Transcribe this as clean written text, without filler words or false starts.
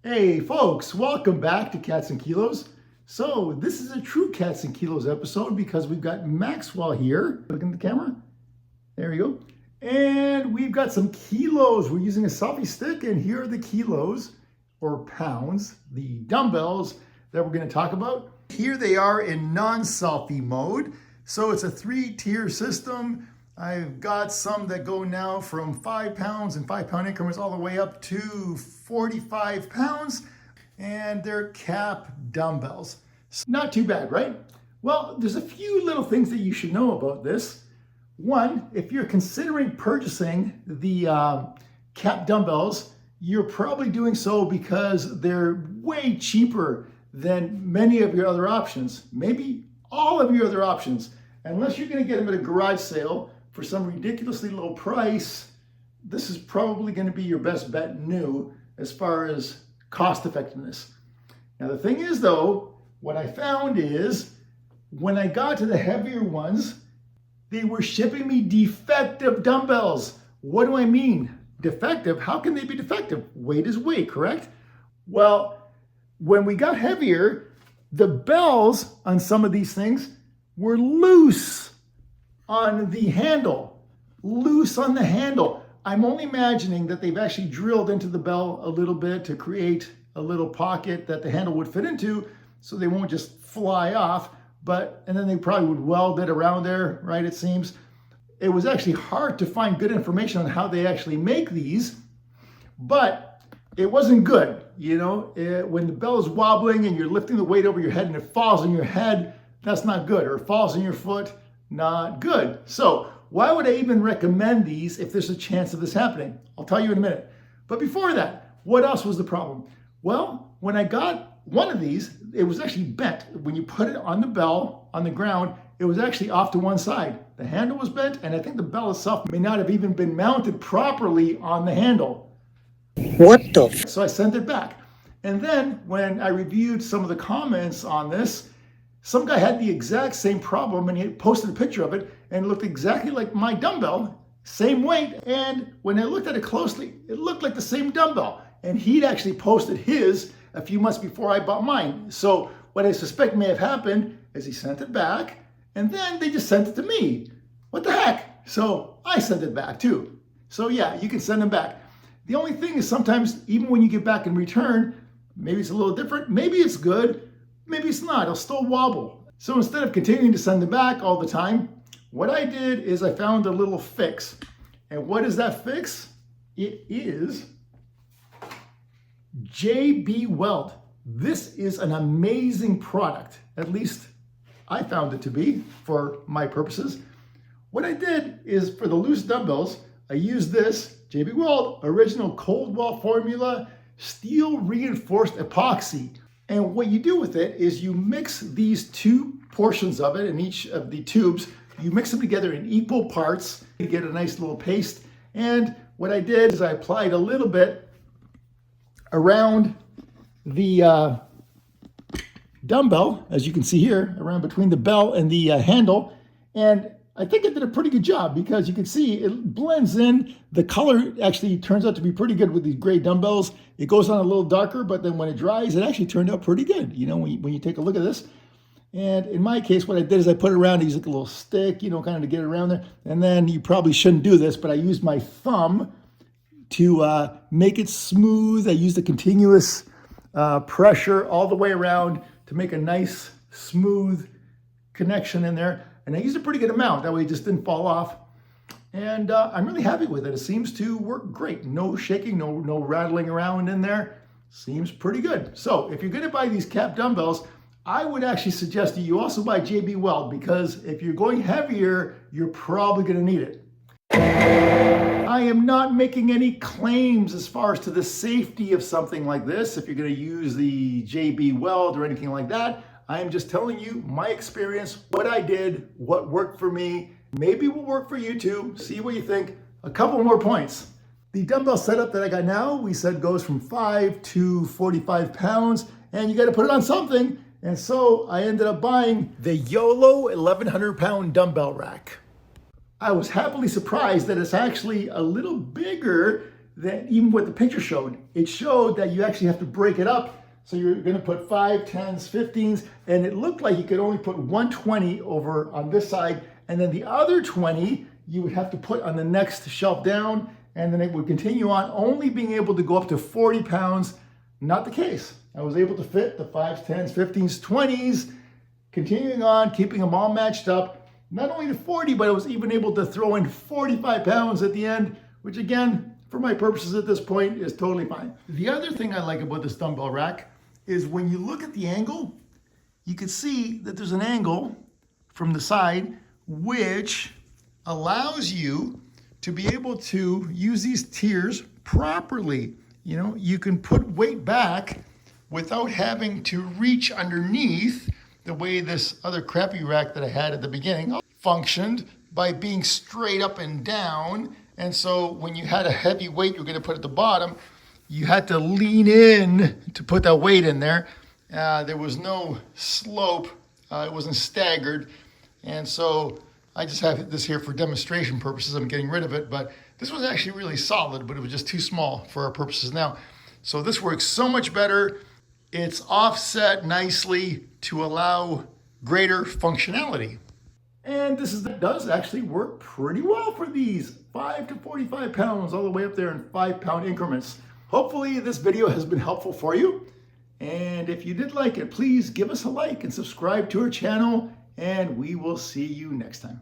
Hey folks, welcome back to Cats and Kilos. So this is a true Cats and Kilos episode because we've got Maxwell here. Look in the camera. There you go. And we've got some kilos. We're using a selfie stick, and here are the kilos or pounds, the dumbbells that we're going to talk about. Here they are in non-selfie mode. So it's a 3-tier system. I've got some that go now from 5 pounds and 5-pound increments all the way up to 45 pounds, and they're cap dumbbells. Not too bad, right? Well, there's a few little things that you should know about this. One, if you're considering purchasing the cap dumbbells, you're probably doing so because they're way cheaper than many of your other options, maybe all of your other options. Unless you're going to get them at a garage sale for some ridiculously low price, this is probably going to be your best bet new as far as cost effectiveness. Now the thing is though, what I found is when I got to the heavier ones, they were shipping me defective dumbbells. What do I mean? Defective? How can they be defective? Weight is weight, correct? Well, when we got heavier, the bells on some of these things were loose on the handle, loose on the handle. I'm only imagining that they've actually drilled into the bell a little bit to create a little pocket that the handle would fit into so they won't just fly off, and then they probably would weld it around there, right, it seems. It was actually hard to find good information on how they actually make these, but it wasn't good. You know, when the bell is wobbling and you're lifting the weight over your head and it falls on your head, that's not good, or it falls on your foot, not good. So why would I even recommend these if there's a chance of this happening? I'll tell you in a minute. But before that, what else was the problem? Well, when I got one of these, it was actually bent. When you put it on the bell, on the ground, it was actually off to one side. The handle was bent, and I think the bell itself may not have even been mounted properly on the handle. What the f? So I sent it back. And then when I reviewed some of the comments on this, some guy had the exact same problem, and he posted a picture of it, and it looked exactly like my dumbbell, same weight. And when I looked at it closely, it looked like the same dumbbell. And he'd actually posted his a few months before I bought mine. So what I suspect may have happened is he sent it back, and then they just sent it to me. What the heck? So I sent it back too. So yeah, you can send them back. The only thing is sometimes, even when you get back in return, maybe it's a little different, maybe it's good, maybe it's not, it'll still wobble. So instead of continuing to send them back all the time, what I did is I found a little fix. And what is that fix? It is JB Weld. This is an amazing product. At least I found it to be for my purposes. What I did is for the loose dumbbells, I used this JB Weld original cold wall formula steel reinforced epoxy. And what you do with it is you mix these two portions of it in each of the tubes. You mix them together in equal parts to get a nice little paste. And what I did is I applied a little bit around the dumbbell, as you can see here, around between the bell and the handle. And I think I did a pretty good job because you can see it blends in. The color actually turns out to be pretty good with these gray dumbbells. It goes on a little darker, but then when it dries, it actually turned out pretty good, you know, when you take a look at this. And in my case, what I did is I put it around, I used like a little stick, you know, kind of to get it around there. And then you probably shouldn't do this, but I used my thumb to make it smooth. I used a continuous pressure all the way around to make a nice, smooth connection in there. And I used a pretty good amount. That way it just didn't fall off. And I'm really happy with it. It seems to work great. No shaking, no rattling around in there. Seems pretty good. So if you're going to buy these cap dumbbells, I would actually suggest that you also buy JB Weld, because if you're going heavier, you're probably going to need it. I am not making any claims as far as to the safety of something like this. If you're going to use the JB Weld or anything like that, I am just telling you my experience, what I did, what worked for me. Maybe will work for you too. See what you think. A couple more points. The dumbbell setup that I got now, we said goes from 5 to 45 pounds, and you got to put it on something. And so I ended up buying the YOLEO 1100 pound dumbbell rack. I was happily surprised that it's actually a little bigger than even what the picture showed. It showed that you actually have to break it up. So you're going to put 5, 10s, 15s, and it looked like you could only put 120 over on this side, and then the other 20 you would have to put on the next shelf down, and then it would continue on, only being able to go up to 40 pounds. Not the case. I was able to fit the 5s, 10s, 15s, 20s, continuing on, keeping them all matched up. Not only to 40, but I was even able to throw in 45 pounds at the end, which again, for my purposes at this point, is totally fine. The other thing I like about this dumbbell rack is when you look at the angle, you can see that there's an angle from the side which allows you to be able to use these tiers properly. You know, you can put weight back without having to reach underneath the way this other crappy rack that I had at the beginning functioned by being straight up and down. And so when you had a heavy weight you're going to put at the bottom, you had to lean in to put that weight in there. There was no slope. It wasn't staggered. And so I just have this here for demonstration purposes. I'm getting rid of it, but this was actually really solid, but it was just too small for our purposes now. So this works so much better. It's offset nicely to allow greater functionality. And this does actually work pretty well for these 5 to 45 pounds, all the way up there in 5-pound increments. Hopefully this video has been helpful for you. And if you did like it, please give us a like and subscribe to our channel, and we will see you next time.